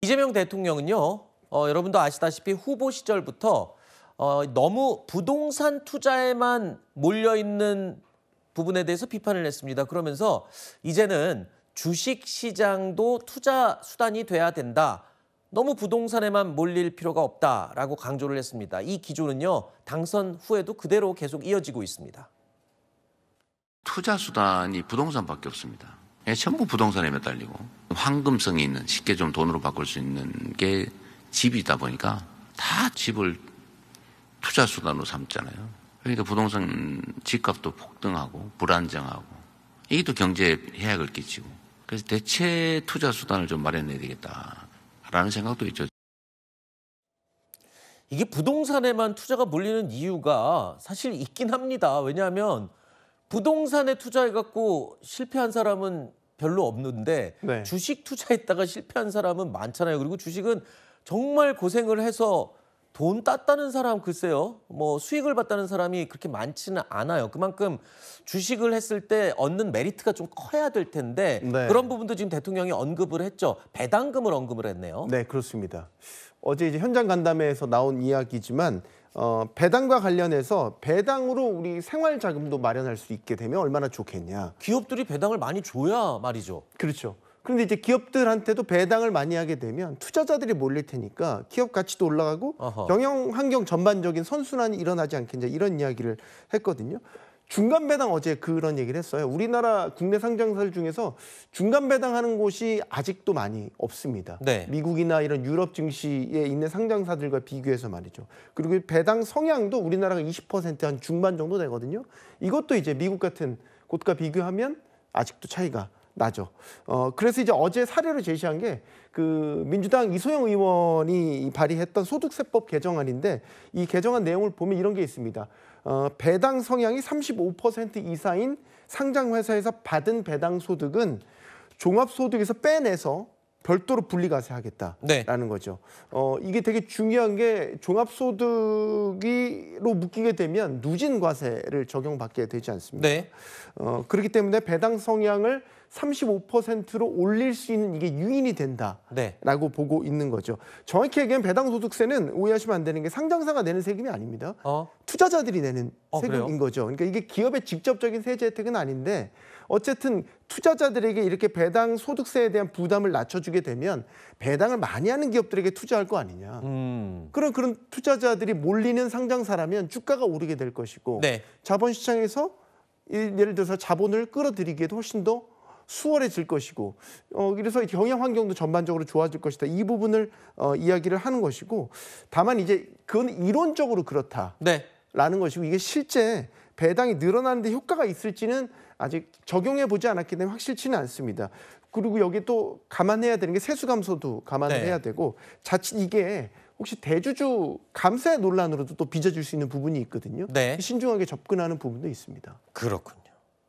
이재명 대통령은요, 여러분도 아시다시피 후보 시절부터 너무 부동산 투자에만 몰려있는 부분에 대해서 비판을 했습니다. 그러면서 이제는 주식 시장도 투자 수단이 돼야 된다. 너무 부동산에만 몰릴 필요가 없다라고 강조를 했습니다. 이 기조는요, 당선 후에도 그대로 계속 이어지고 있습니다. 투자 수단이 부동산밖에 없습니다. 전부 부동산에 매달리고 황금성이 있는, 쉽게 좀 돈으로 바꿀 수 있는 게 집이다 보니까 다 집을 투자 수단으로 삼잖아요. 그러니까 부동산 집값도 폭등하고 불안정하고 이게 또 경제에 해악을 끼치고, 그래서 대체 투자 수단을 좀 마련해야 되겠다라는 생각도 있죠. 이게 부동산에만 투자가 몰리는 이유가 사실 있긴 합니다. 왜냐하면 부동산에 투자해갖고 실패한 사람은 별로 없는데 네. 주식 투자했다가 실패한 사람은 많잖아요. 그리고 주식은 정말 고생을 해서 돈 땄다는 사람, 글쎄요, 뭐 수익을 봤다는 사람이 그렇게 많지는 않아요. 그만큼 주식을 했을 때 얻는 메리트가 좀 커야 될 텐데 네. 그런 부분도 지금 대통령이 언급을 했죠. 배당금을 언급을 했네요. 네, 그렇습니다. 어제 이제 현장 간담회에서 나온 이야기지만 배당과 관련해서 배당으로 우리 생활 자금도 마련할 수 있게 되면 얼마나 좋겠냐. 기업들이 배당을 많이 줘야 말이죠. 그렇죠. 그런데 이제 기업들한테도 배당을 많이 하게 되면 투자자들이 몰릴 테니까 기업 가치도 올라가고 경영 환경 전반적인 선순환이 일어나지 않겠냐, 이런 이야기를 했거든요. 중간 배당, 어제 그런 얘기를 했어요. 우리나라 국내 상장사들 중에서 중간 배당하는 곳이 아직도 많이 없습니다. 네. 미국이나 이런 유럽 증시에 있는 상장사들과 비교해서 말이죠. 그리고 배당 성향도 우리나라가 20%한 중반 정도 되거든요. 이것도 이제 미국 같은 곳과 비교하면 아직도 차이가 나죠. 그래서 이제 어제 사례로 제시한 게 그 민주당 이소영 의원이 발의했던 소득세법 개정안인데, 이 개정안 내용을 보면 이런 게 있습니다. 배당 성향이 35% 이상인 상장회사에서 받은 배당 소득은 종합소득에서 빼내서 별도로 분리과세하겠다라는 네. 거죠. 이게 되게 중요한 게 종합소득으로 묶이게 되면 누진과세를 적용받게 되지 않습니까? 네. 그렇기 때문에 배당 성향을 35%로 올릴 수 있는 이게 유인이 된다라고 네. 보고 있는 거죠. 정확히 얘기하면 배당소득세는 오해하시면 안 되는 게 상장사가 내는 세금이 아닙니다. 투자자들이 내는 세금인 그래요? 거죠. 그러니까 이게 기업의 직접적인 세제 혜택은 아닌데, 어쨌든 투자자들에게 이렇게 배당 소득세에 대한 부담을 낮춰주게 되면 배당을 많이 하는 기업들에게 투자할 거 아니냐. 그런 투자자들이 몰리는 상장사라면 주가가 오르게 될 것이고, 네. 자본시장에서 예를 들어서 자본을 끌어들이기에도 훨씬 더 수월해질 것이고, 그래서 경영 환경도 전반적으로 좋아질 것이다. 이 부분을 이야기를 하는 것이고, 다만 이제 그건 이론적으로 그렇다라는 네. 것이고, 이게 실제 배당이 늘어나는데 효과가 있을지는 아직 적용해 보지 않았기 때문에 확실치는 않습니다. 그리고 여기 또 감안해야 되는 게 세수 감소도 감안을 네. 해야 되고, 자칫 이게 혹시 대주주 감세 논란으로도 또 빚어질 수 있는 부분이 있거든요. 네. 신중하게 접근하는 부분도 있습니다. 그렇군요.